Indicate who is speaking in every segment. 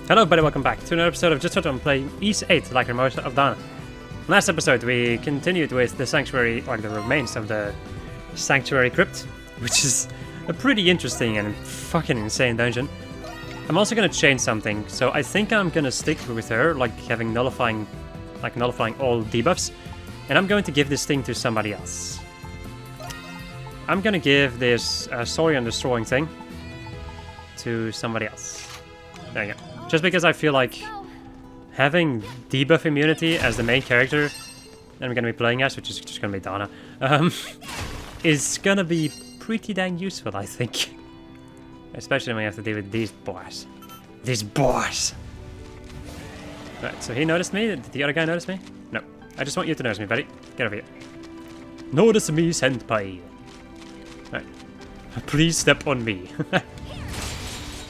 Speaker 1: Hello everybody, welcome back to another episode of Just Hot on playing VIII, Lacrimosa of Dana. Last episode we continued with the sanctuary, or the remains of the sanctuary crypt, which is a pretty interesting and fucking insane dungeon. I'm also gonna change something, so I think I'm gonna stick with her, like having nullifying all debuffs, and I'm going to give this thing to somebody else. I'm gonna give this Saurian destroying thing to somebody else. There you go. Just because I feel like having debuff immunity as the main character that I'm gonna be playing as, which is just gonna be Dana, is gonna be pretty dang useful, I think. Especially when you have to deal with these boys. These boys! Right, so he noticed me? Did the other guy notice me? No. I just want you to notice me, buddy. Get over here. Notice me, senpai. Right. Please step on me.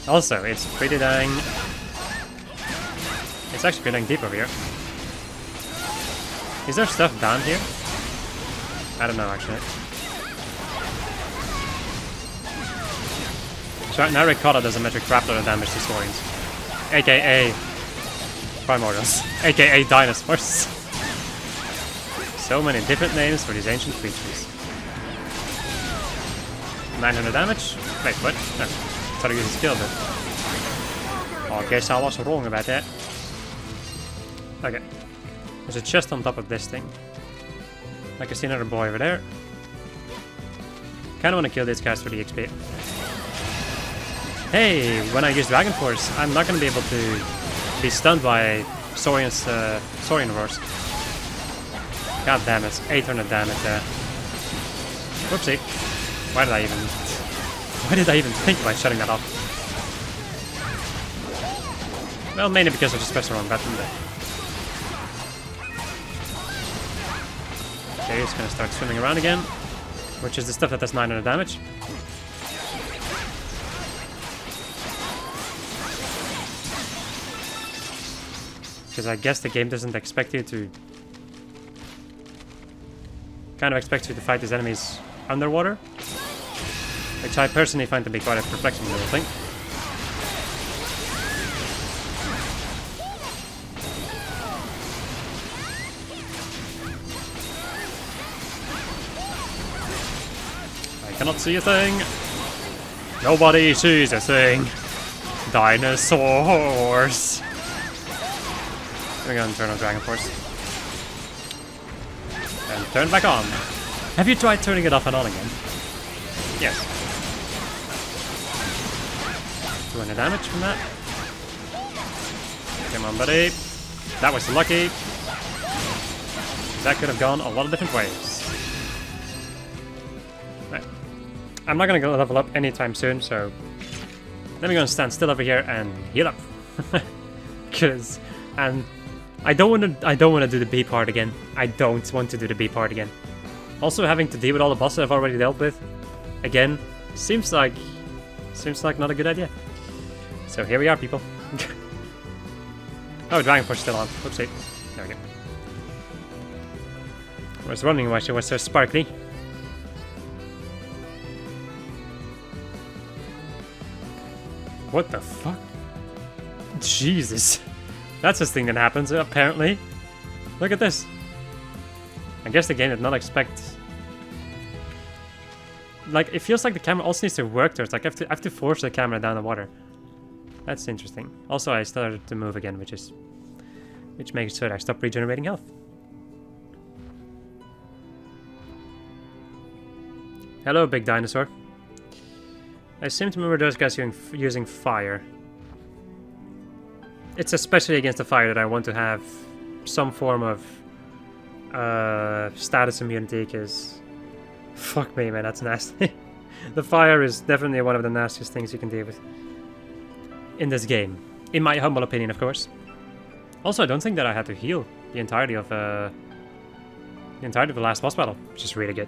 Speaker 1: Also, it's pretty dang... It's actually pretty dang deep over here. Is there stuff down here? I don't know, actually. So now Ricotta does a metric crapload of damage to Saurians. AKA... Primordials. AKA dinosaurs. So many different names for these ancient creatures. 900 damage? Wait, what? No. I thought I used a skill, but... Oh, I guess I was wrong about that. Okay. There's a chest on top of this thing. I can see another boy over there. Kinda wanna kill these guys for the XP. Hey, when I use Dragon Force, I'm not gonna be able to be stunned by Saurian's Saurian roars. God damn it, 800 damage there. Whoopsie. Why did I even think about shutting that off? Well, mainly because I just pressed the wrong button there. Okay, he's gonna start swimming around again, which is the stuff that does 900 damage. Because I guess the game doesn't expect you to... kind of expects you to fight these enemies underwater. Which I personally find to be quite a perplexing little thing. I cannot see a thing. Nobody sees a thing. Dinosaurs. We're gonna turn on Dragon Force. And turn back on. Have you tried turning it off and on again? Yes. 200 damage from that. Come on, buddy. That was lucky. That could have gone a lot of different ways. Right. I'm not gonna go level up anytime soon, so let me go and stand still over here and heal up. Cause I don't want to do the B part again. I don't want to do the B part again. Also, having to deal with all the bosses I've already dealt with again seems like not a good idea. So here we are, people. Oh, Dragon Force still on. Whoopsie. There we go. I was wondering why she was so sparkly. What the fuck? Jesus. That's this thing that happens, apparently. Look at this. I guess the game did not expect... Like, it feels like the camera also needs to work there. It's like I have to force the camera down the water. That's interesting. Also, I started to move again, which makes it so that I stop regenerating health. Hello, big dinosaur. I seem to remember those guys using fire. It's especially against the fire that I want to have some form of status immunity, because fuck me, man, that's nasty. The fire is definitely one of the nastiest things you can deal with in this game, in my humble opinion, of course. Also, I don't think that I had to heal the entirety of the last boss battle, which is really good.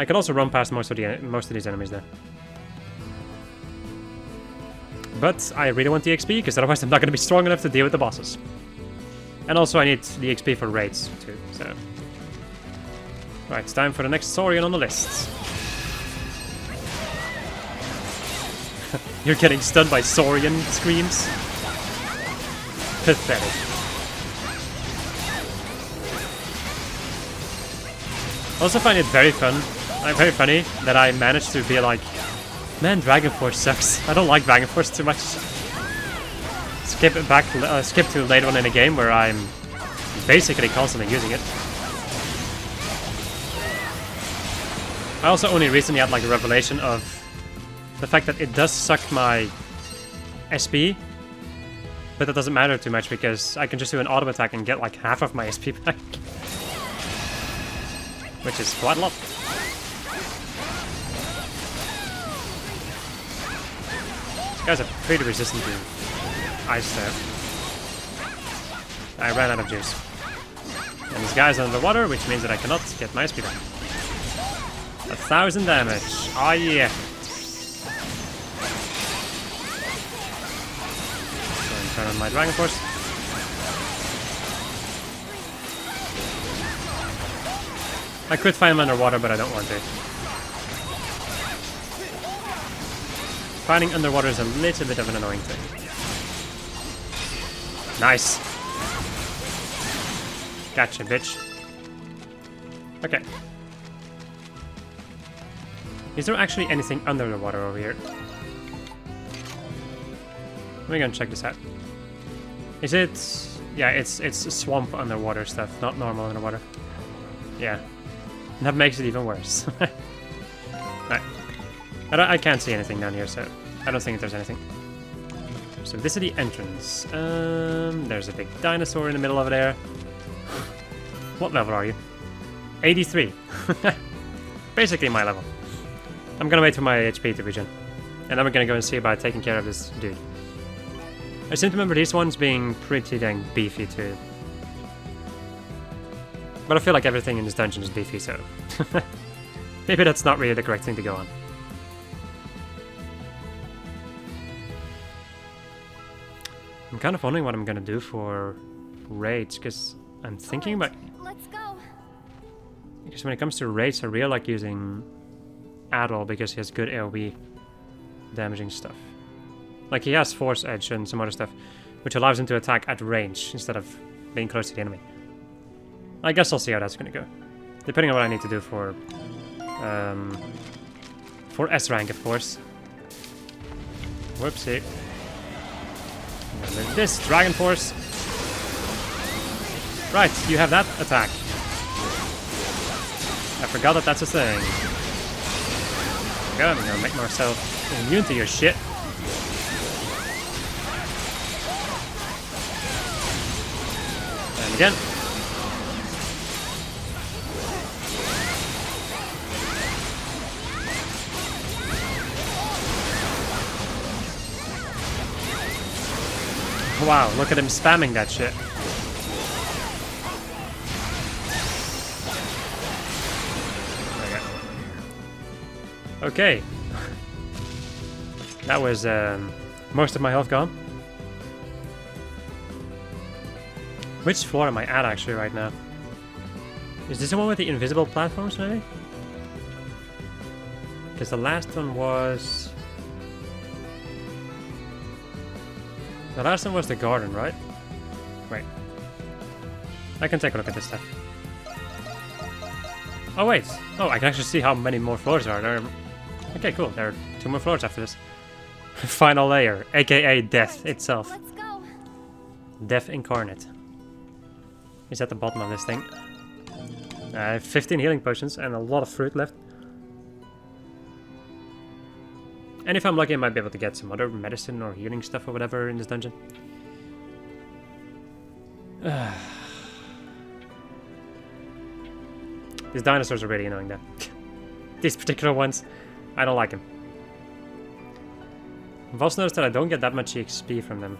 Speaker 1: I could also run past most of these enemies there. But I really want the XP, because otherwise I'm not going to be strong enough to deal with the bosses. And also I need the XP for raids too, so... Right, it's time for the next Saurian on the list. You're getting stunned by Saurian screams. Pathetic. I also find it very very funny that I managed to be like, man, Dragon Force sucks. I don't like Dragon Force too much. Skip to later on in the game where I'm basically constantly using it. I also only recently had like a revelation of the fact that it does suck my SP, but that doesn't matter too much because I can just do an auto attack and get like half of my SP back. Which is quite a lot. These guys are pretty resistant to ice there. I ran out of juice. And this guy's underwater, which means that I cannot get my SP back. 1,000 damage. Oh yeah. So I'm turning on my Dragon Force. I could find him underwater, but I don't want to. Finding underwater is a little bit of an annoying thing. Nice. Gotcha, bitch. Okay. Is there actually anything under the water over here? We're gonna check this out. Is it... Yeah, it's swamp underwater stuff, not normal underwater. Yeah. That makes it even worse. Right. I can't see anything down here, so I don't think there's anything. So this is the entrance. There's a big dinosaur in the middle over there. What level are you? 83. Basically my level. I'm gonna wait for my HP to regen. And then we're gonna go and see about taking care of this dude. I seem to remember these ones being pretty dang beefy too. But I feel like everything in this dungeon is beefy, so... maybe that's not really the correct thing to go on. I'm kind of wondering what I'm gonna do for raids, because I'm thinking about...
Speaker 2: Let's go.
Speaker 1: Because when it comes to raids, I really like using Adol because he has good AoE damaging stuff. Like he has Force Edge and some other stuff, which allows him to attack at range instead of being close to the enemy. I guess I'll see how that's gonna go. Depending on what I need to do for S rank, of course. Whoopsie. This Dragon Force. Right, you have that attack. I forgot that that's a thing. Good, I'm gonna make myself immune to your shit. And again. Wow, look at him spamming that shit. Okay. That was most of my health gone. Which floor am I at actually right now? Is this the one with the invisible platforms maybe? Because the last one was... The last one was the garden, right? Wait. I can take a look at this stuff. Oh wait! Oh, I can actually see how many more floors are there. Okay, cool. There are 2 more floors after this. Final layer, aka death itself.
Speaker 2: Let's go.
Speaker 1: Death incarnate. Is at the bottom of this thing. I have 15 healing potions and a lot of fruit left. And if I'm lucky, I might be able to get some other medicine or healing stuff or whatever in this dungeon. These dinosaurs are really annoying though. These particular ones, I don't like them. I've also noticed that I don't get that much XP from them.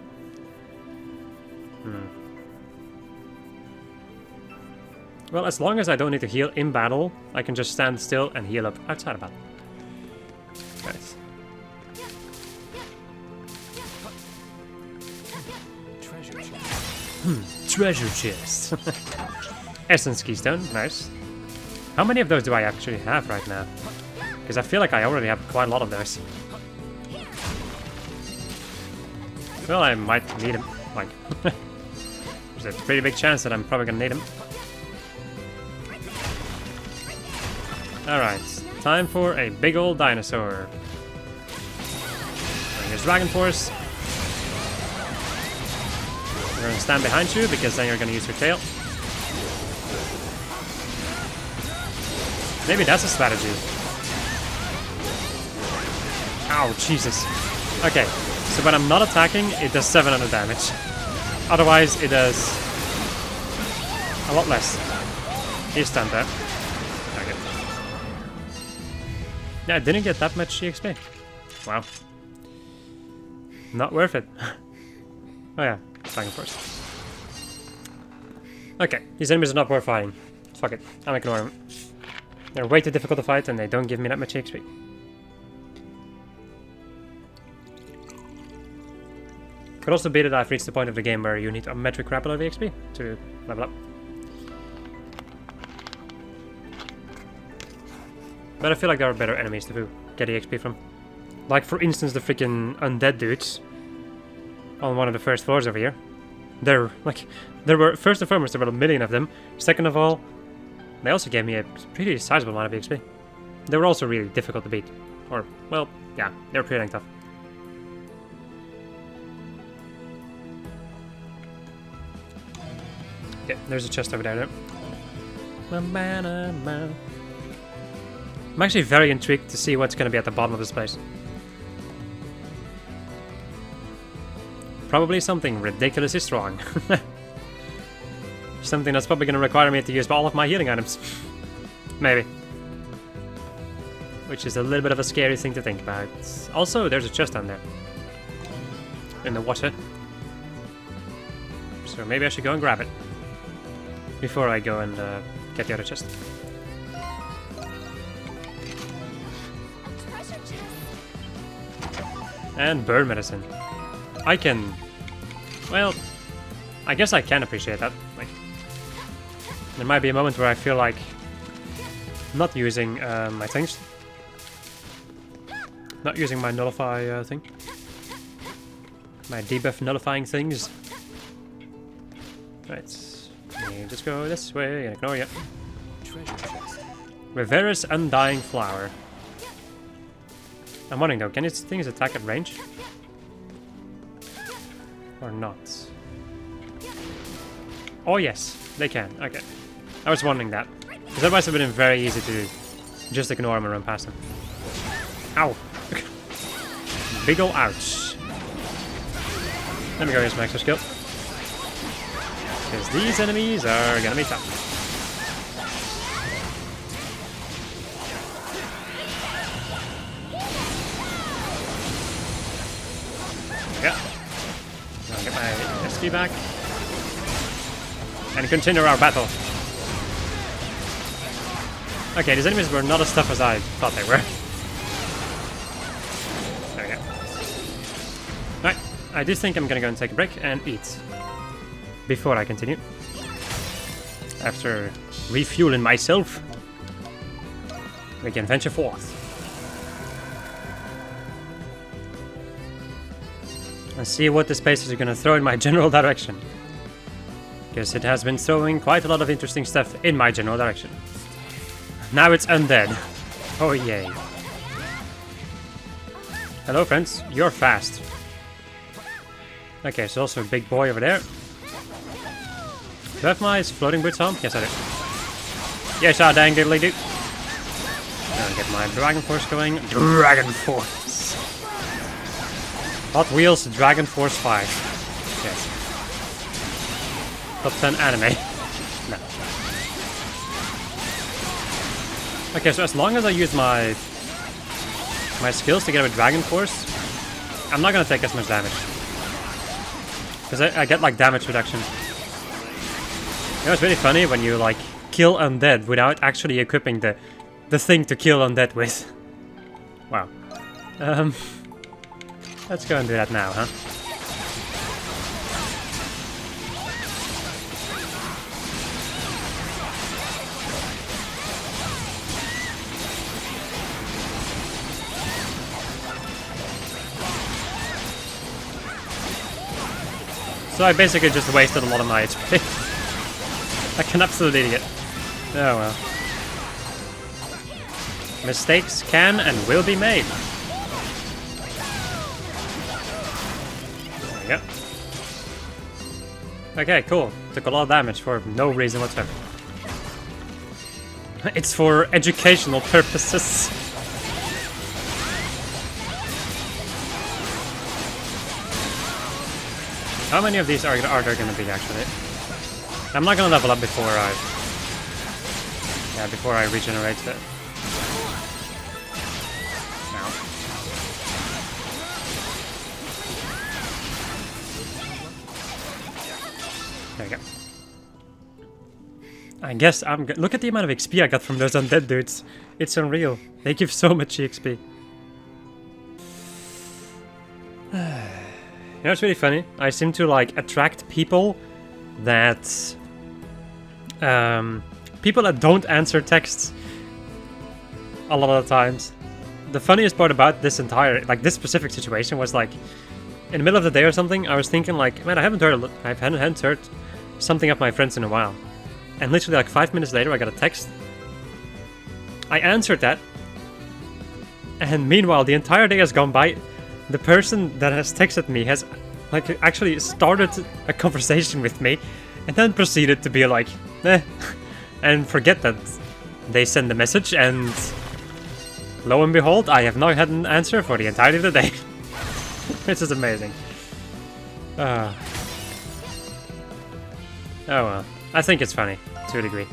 Speaker 1: Well, as long as I don't need to heal in battle, I can just stand still and heal up outside of battle. Nice. Treasure chest. Essence keystone, nice. How many of those do I actually have right now? Because I feel like I already have quite a lot of those. Well, I might need him. Like, there's a pretty big chance that I'm probably gonna need him. Alright, time for a big old dinosaur. Here's Dragon Force. We're gonna stand behind you because then you're gonna use your tail. Maybe that's a strategy. Ow, Jesus. Okay, so when I'm not attacking, it does 700 damage. Otherwise, it does a lot less. He's stunned there. Okay. Yeah, I didn't get that much EXP. Wow. Not worth it. Oh yeah, Dragon Force. Okay, these enemies are not worth fighting. Fuck it, I'm ignoring them. They're way too difficult to fight and they don't give me that much XP. Could also be that I've reached the point of the game where you need a metric crap lot of XP to level up. But I feel like there are better enemies to get EXP from. Like for instance the freaking undead dudes on one of the first floors over here. There were, first and foremost, there were a million of them. Second of all, they also gave me a pretty sizable amount of XP. They were also really difficult to beat. Or, well, yeah, they were pretty dang tough. Okay, there's a chest over there. I'm actually very intrigued to see what's going to be at the bottom of this place. Probably something ridiculously strong. Something that's probably going to require me to use all of my healing items. Maybe. Which is a little bit of a scary thing to think about. Also, there's a chest down there. In the water. So maybe I should go and grab it. Before I go and get the other chest. And burn medicine. I can... Well, I guess I can appreciate that. Like, there might be a moment where I feel like not using my things. Not using my nullify thing. My debuff nullifying things. Right. Just go this way and ignore you. Treasure chest. Rivera's Undying Flower. I'm wondering though, can these things attack at range? Or not? Oh yes, they can. Okay. I was wondering that. Because otherwise it would have been very easy to just ignore them and run past them. Ow! Big ol' ouch. Let me go use my extra skill. Because these enemies are gonna be tough. Yeah. I'll get my SP back. And continue our battle. Okay, these enemies were not as tough as I thought they were. There we go. Right, I do think I'm gonna go and take a break and eat. Before I continue. After refueling myself, we can venture forth. And see what the spaces are gonna throw in my general direction. Because it has been throwing quite a lot of interesting stuff in my general direction. Now it's undead. Oh yay. Hello friends, you're fast. Okay, so also a big boy over there. Do I have my floating boots on? Yes I do. Yes I dang diddly do. Now get my Dragon Force going. Dragon Force! Hot Wheels Dragon Force 5. Yes. Top 10 anime. No. Okay, so as long as I use my skills to get with Dragon Force, I'm not gonna take as much damage. Because I get like damage reduction. You know, it's really funny when you like kill undead without actually equipping the thing to kill undead with. Wow. Let's go and do that now, huh? So I basically just wasted a lot of my HP. Like an absolute idiot. Oh well. Mistakes can and will be made. There we go. Okay, cool. Took a lot of damage for no reason whatsoever. It's for educational purposes. How many of these are there gonna be actually? I'm not gonna level up before I regenerate it. Ow. There we go. I guess I'm good. Look at the amount of XP I got from those undead dudes. It's unreal. They give so much XP. You know, it's really funny. I seem to like attract people that don't answer texts a lot of the times. The funniest part about this this specific situation was like in the middle of the day or something. I was thinking like, man, I haven't heard something of my friends in a while. And literally like 5 minutes later, I got a text. I answered that, and meanwhile, the entire day has gone by. The person that has texted me has like actually started a conversation with me, and then proceeded to be like, eh, and forget that they send the message. And lo and behold, I have not had an answer for the entirety of the day. This is amazing. Oh well. I think it's funny, to a degree.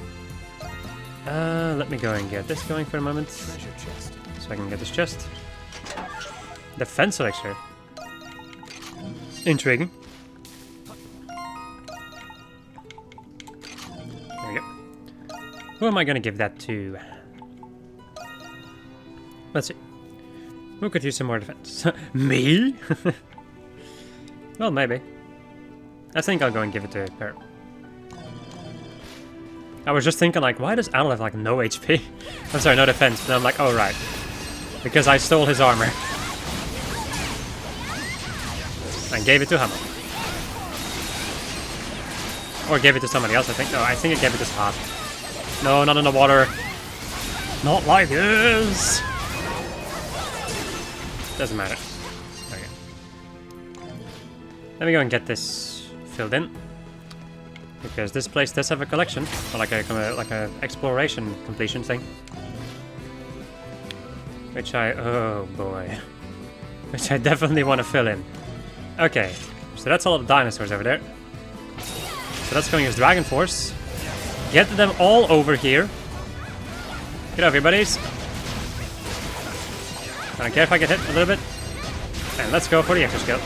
Speaker 1: Let me go and get this going for a moment. So I can get this chest. Defense elixir. Intriguing. There we go. Who am I gonna give that to? Let's see. Who could use some more defense? Me? Well, maybe. I think I'll go and give it to her. I was just thinking, like, why does Al have, like, no HP? I'm sorry, no defense. And I'm like, oh, right. Because I stole his armor. And gave it to him. Or gave it to somebody else, I think. No, I think I gave it to Saad. No, not in the water. Not like this! Doesn't matter. Okay. Let me go and get this filled in. Because this place does have a collection, or like a exploration completion thing, which oh boy, which I definitely want to fill in. Okay, so that's a lot of dinosaurs over there. So that's going as Dragon Force. Get them all over here. Get over here, buddies. I don't care if I get hit a little bit. And let's go for the extra skill.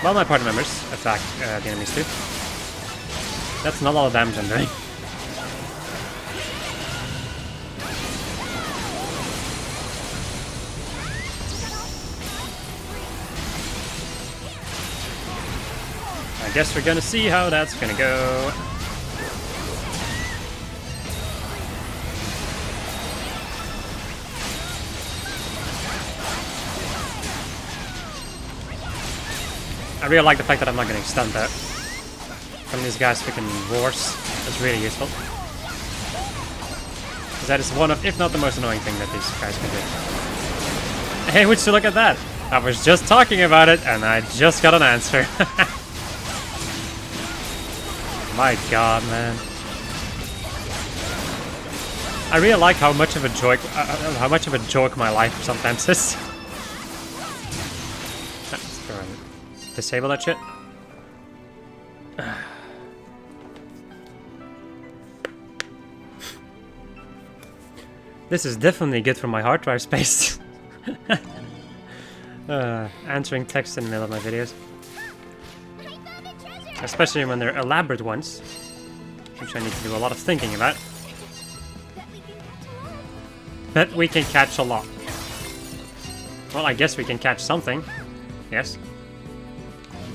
Speaker 1: While my party members attack the enemies too. That's not a lot of damage I'm doing. I guess we're gonna see how that's gonna go. I really like the fact that I'm not getting stunned out from these guys freaking wars. That's really useful. Because that is one of, if not the most annoying thing that these guys can do. Hey, would you look at that? I was just talking about it and I just got an answer. My god, man. I really like how much of a joke my life sometimes is. Disable that shit. This is definitely good for my hard drive space. Answering text in the middle of my videos. Especially when they're elaborate ones. Which I need to do a lot of thinking about. Bet we can catch a lot. Well, I guess we can catch something. Yes.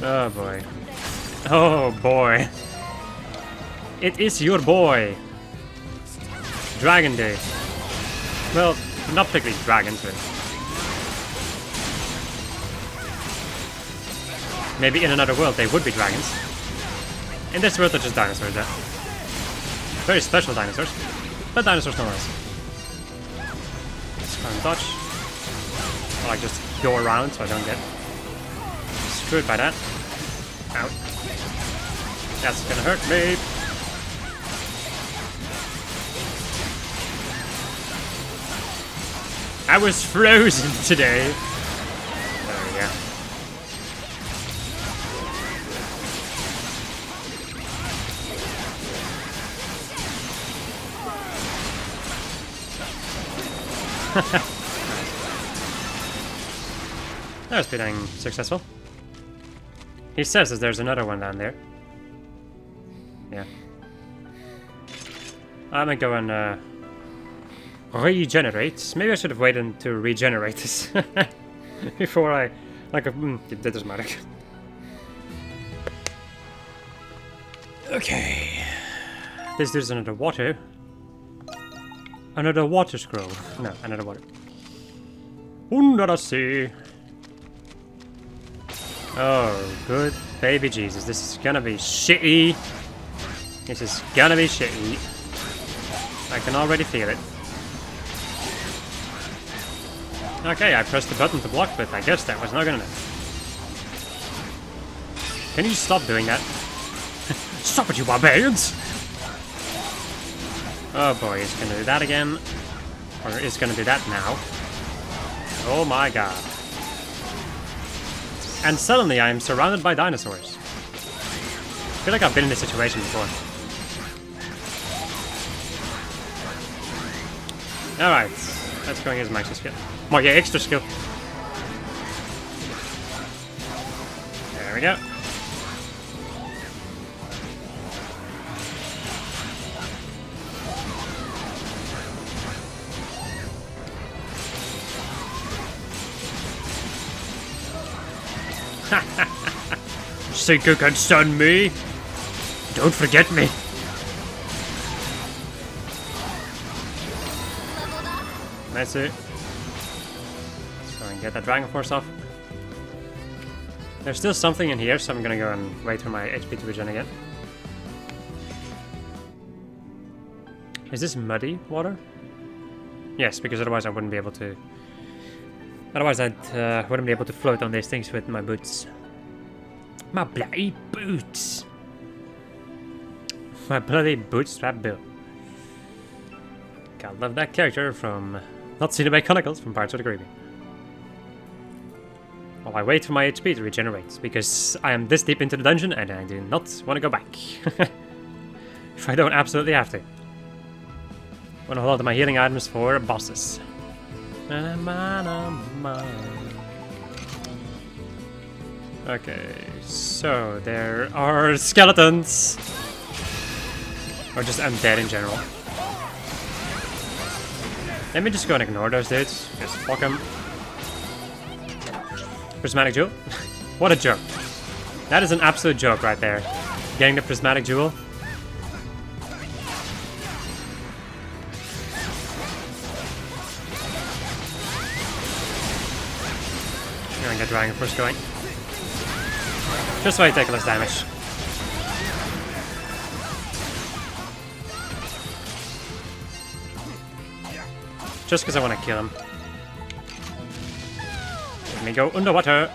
Speaker 1: Oh boy. Oh boy. It is your boy. Dragon Day. Well, not particularly dragons, but Maybe in another world they would be dragons. In this world they're just dinosaurs, though. Very special dinosaurs. But dinosaurs nonetheless. Just dodge. Or like just go around so I don't get screwed by that. Ow. That's gonna hurt me. I was frozen today. There we go. That was being successful. He says that there's another one down there. Yeah. I'm gonna go and regenerate. Maybe I should have waited to regenerate this before I it doesn't matter. Okay. This dude's another water. Another water scroll. No, another water. Under sea. Oh, good baby Jesus. This is gonna be shitty. This is gonna be shitty. I can already feel it. Okay, I pressed the button to block, but I guess that was not good enough. Can you stop doing that? Stop it, you barbarians! Oh boy, it's gonna do that again. Or it's gonna do that now. Oh my god. And suddenly I am surrounded by dinosaurs. I feel like I've been in this situation before. Alright, let's go and use my extra skill. My extra skill. There we go. Think you can stun me? Don't forget me. That's it. Let's go and get that Dragon Force off. There's still something in here, so I'm gonna go and wait for my HP to regen again. Is this muddy water? Yes, because otherwise I wouldn't be able to... Otherwise I wouldn't be able to float on these things with my boots. My bloody boots! My bloody bootstrap Bill. God, love that character from Not Seen by Chronicles from Pirates of the Caribbean. While I wait for my HP to regenerate, because I am this deep into the dungeon and I do not want to go back. If I don't absolutely have to. I want to hold my healing items for bosses. Okay, so there are skeletons. Or just undead in general. Let me just go and ignore those dudes. Just fuck them. Prismatic Jewel? What a joke. That is an absolute joke right there. Getting the Prismatic Jewel. I'm gonna get Dragon Force going. Just so I take less damage. Just because I want to kill him. Let me go underwater.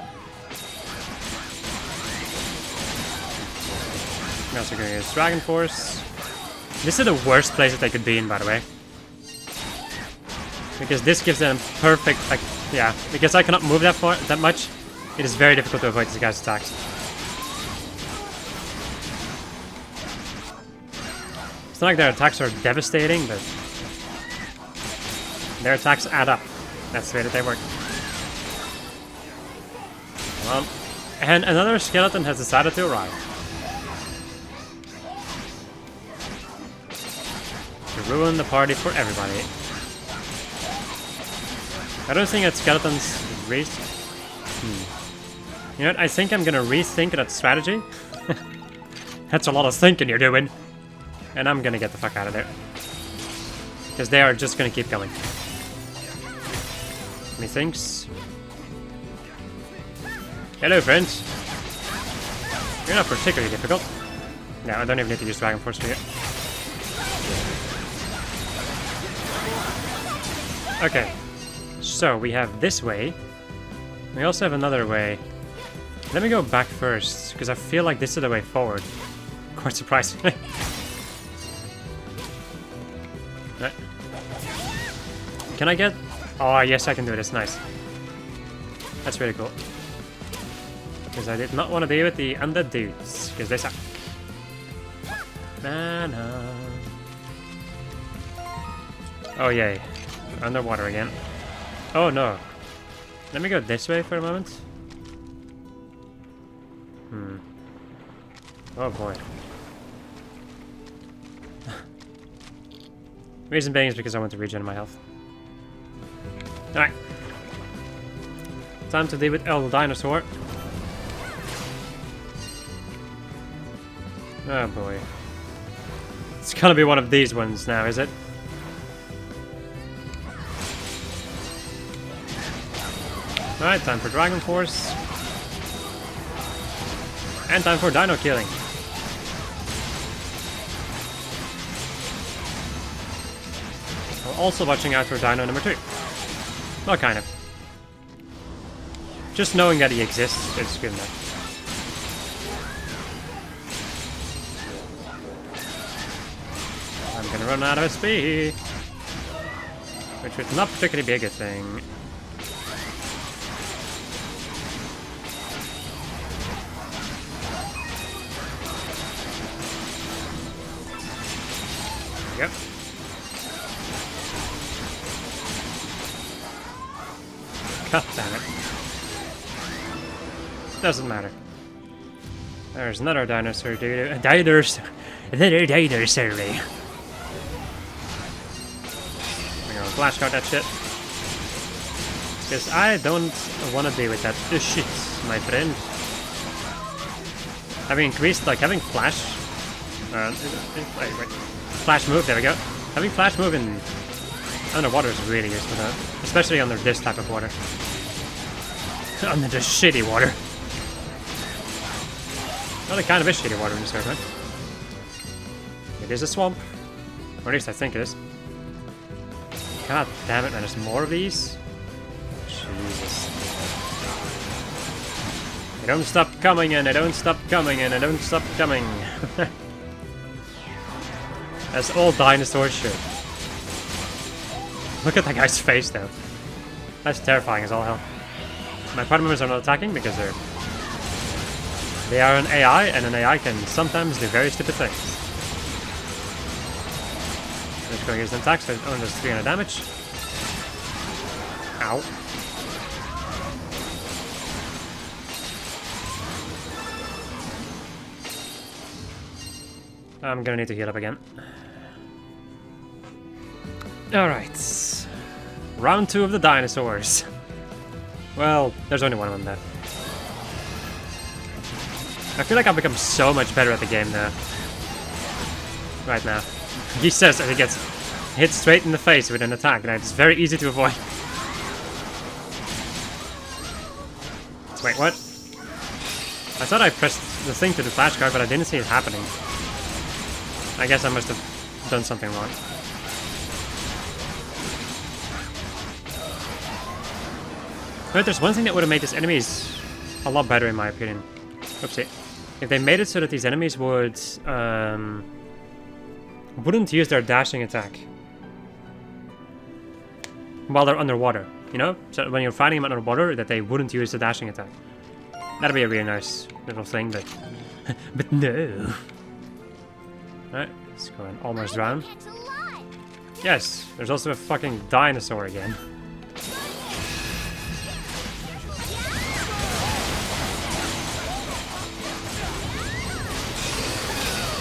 Speaker 1: I'm also going to use Dragon Force. This is the worst place that they could be in, by the way. Because this gives them perfect, like, yeah. Because I cannot move that much, it is very difficult to avoid this guy's attacks. It's not like their attacks are devastating, but their attacks add up. That's the way that they work. Well, and another skeleton has decided to arrive. To ruin the party for everybody. I don't think that skeletons You know what? I think I'm gonna rethink that strategy. That's a lot of thinking you're doing. And I'm gonna get the fuck out of there. Because they are just gonna keep coming. Methinks. Hello, friends. You're not particularly difficult. No, I don't even need to use Dragon Force for you. Okay. So, we have this way. We also have another way. Let me go back first, because I feel like this is the way forward. Quite surprisingly. Right. Can I get... Oh, yes, I can do this. Nice. That's really cool. Because I did not want to deal with the undead dudes, because they suck. Nah. Oh, yay. Underwater again. Oh, no. Let me go this way for a moment. Oh, boy. Reason being is because I want to regen my health. Alright. Time to deal with El Dinosaur. Oh boy. It's gonna be one of these ones now, is it? Alright, time for Dragon Force. And time for Dino Killing. I'm also watching out for Dino number 2. Well, kind of. Just knowing that he exists is good enough. I'm gonna run out of SP, which would not particularly be a good thing. Yep. God damn it. Doesn't matter. There's another dinosaur dude. Another dinosaur. I'm gonna flash out that shit. Because I don't want to deal with that shit, my friend. Having increased, like, having flash. Wait. Flash move, there we go. Having flash move in underwater is really useful though. Especially under this type of water. Under the shitty water. Well, it kind of is shitty water in this area, right? It is a swamp. Or at least I think it is. God damn it, man, there's more of these? Jesus. They don't stop coming and they don't stop coming and they don't stop coming. As all dinosaurs should. Look at that guy's face though. That's terrifying as all hell. My party members are not attacking because they are an AI, and an AI can sometimes do very stupid things. I'm just going to use an attack, so it only does 300 damage. Ow. I'm gonna need to heal up again. Alright. Round 2 of the dinosaurs. Well, there's only one of them there. I feel like I've become so much better at the game now. Right now. He says that he gets hit straight in the face with an attack, and it's very easy to avoid. Wait, what? I thought I pressed the thing to the flashcard, but I didn't see it happening. I guess I must have done something wrong. But there's one thing that would have made these enemies a lot better, in my opinion. Oopsie. If they made it so that these enemies wouldn't use their dashing attack while they're underwater, you know? So when you're fighting them underwater, that they wouldn't use the dashing attack. That'd be a really nice little thing, but but no. Alright, let's go and almost drown. Yes, there's also a fucking dinosaur again.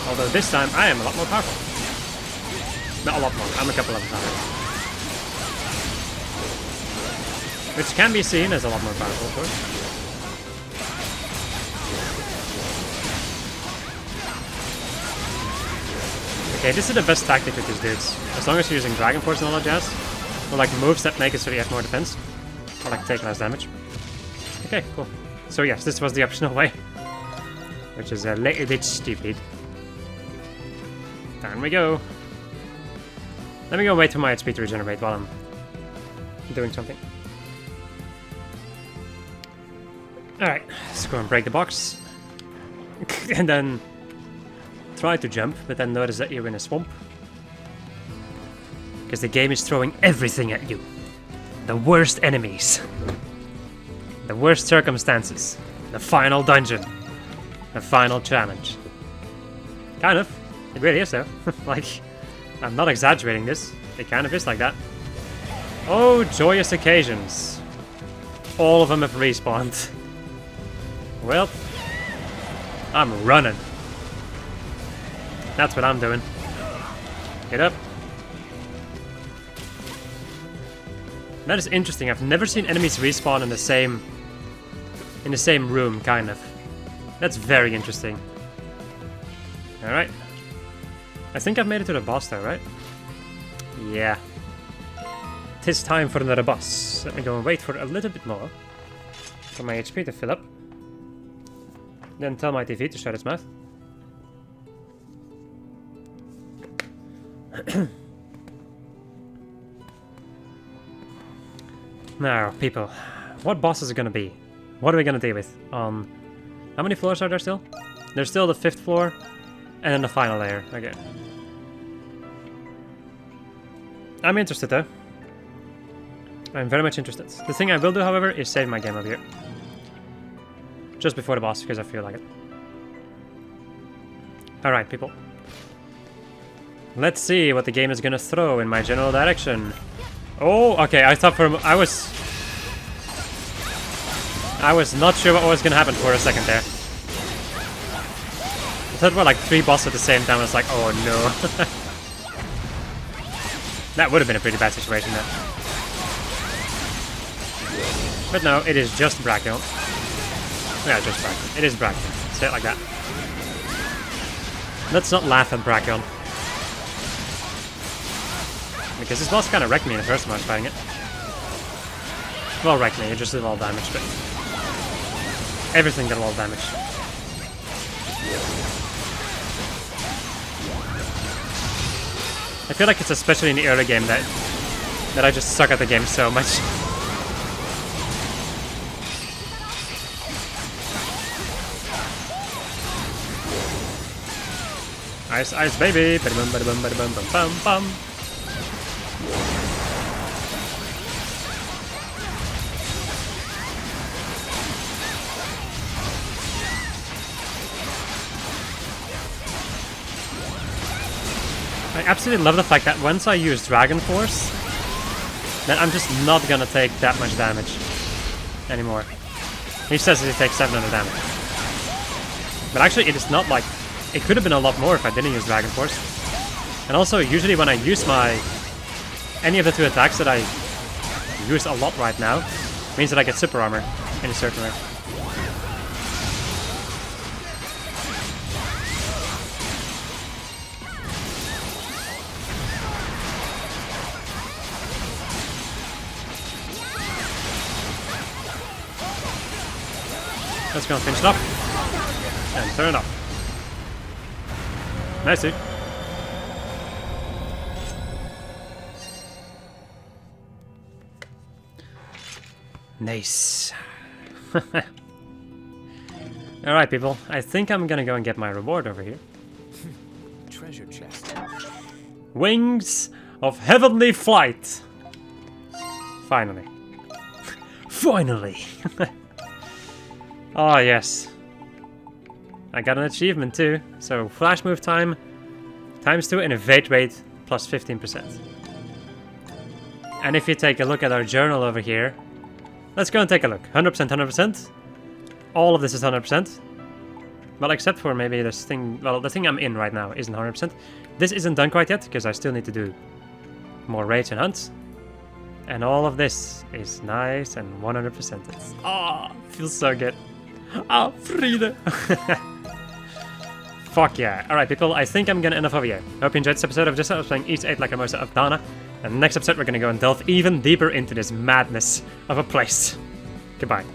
Speaker 1: Although this time I am a lot more powerful. Not a lot more, I'm a couple levels higher. Which can be seen as a lot more powerful, of course. Okay, this is the best tactic with these dudes. As long as you're using Dragon Force and all that jazz. Or like moves that make it so you have more defense. Or like take less damage. Okay, cool. So yes, this was the optional way. which is a little bit stupid. Down we go. Let me go wait for my HP to regenerate while I'm doing something. Alright, let's go and break the box. And then try to jump, but then notice that you're in a swamp. Because the game is throwing everything at you. The worst enemies. The worst circumstances. The final dungeon. The final challenge. Kind of. It really is though. Like, I'm not exaggerating this. It kind of is like that. Oh, joyous occasions. All of them have respawned. Well, I'm running. That's what I'm doing. Get up. That is interesting. I've never seen enemies respawn in the same room, kind of. That's very interesting. Alright. I think I've made it to the boss though, right? Yeah. Tis time for another boss. Let me go and wait for a little bit more. For my HP to fill up. Then tell my TV to shut its mouth. Now, people, what boss is it gonna be? What are we gonna deal with? How many floors are there still? There's still the 5th floor, and then the final layer. Okay. I'm interested though. I'm very much interested. The thing I will do, however, is save my game over here. Just before the boss, because I feel like it. Alright, people. Let's see what the game is gonna throw in my general direction. Oh, okay, I thought I was not sure what was gonna happen for a second there. I thought we were like 3 bosses at the same time. I was like, oh no. That would have been a pretty bad situation there. But no, it is just Brachion. Yeah, just Brachion. It is Brachion. Say it like that. Let's not laugh at Brachion. Because this boss kind of wrecked me in the first time I was fighting it. Well, wrecked me, it just did a lot of damage, but... everything did a lot of damage. I feel like it's especially in the early game that I just suck at the game so much. Ice, ice, baby! Ba-da-bum, ba-da-bum, ba-da-bum, bum, bum, bum. I absolutely love the fact that once I use Dragon Force, then I'm just not gonna take that much damage anymore. He says that he takes 700 damage. But actually, it is not like... it could have been a lot more if I didn't use Dragon Force. And also, usually when I use any of the 2 attacks that I use a lot right now, means that I get super armor in a certain way. Let's go and finish it off. And turn it off. Nice. Nice. Alright, people. I think I'm gonna go and get my reward over here.
Speaker 2: Treasure chest.
Speaker 1: Wings of Heavenly Flight. Finally. Finally. Oh, yes. I got an achievement too. So, flash move time ×2 and evade rate plus 15%. And if you take a look at our journal over here, let's go and take a look. 100%, 100%. All of this is 100%. Well, except for maybe this thing. Well, the thing I'm in right now isn't 100%. This isn't done quite yet because I still need to do more raids and hunts. And all of this is nice and 100%. Ah, feels so good. Ah, Friede. Fuck yeah. Alright, people, I think I'm gonna end off over here. Hope you enjoyed this episode of I was playing VIII Lacrimosa of Dana. And next episode, we're gonna go and delve even deeper into this madness of a place. Goodbye.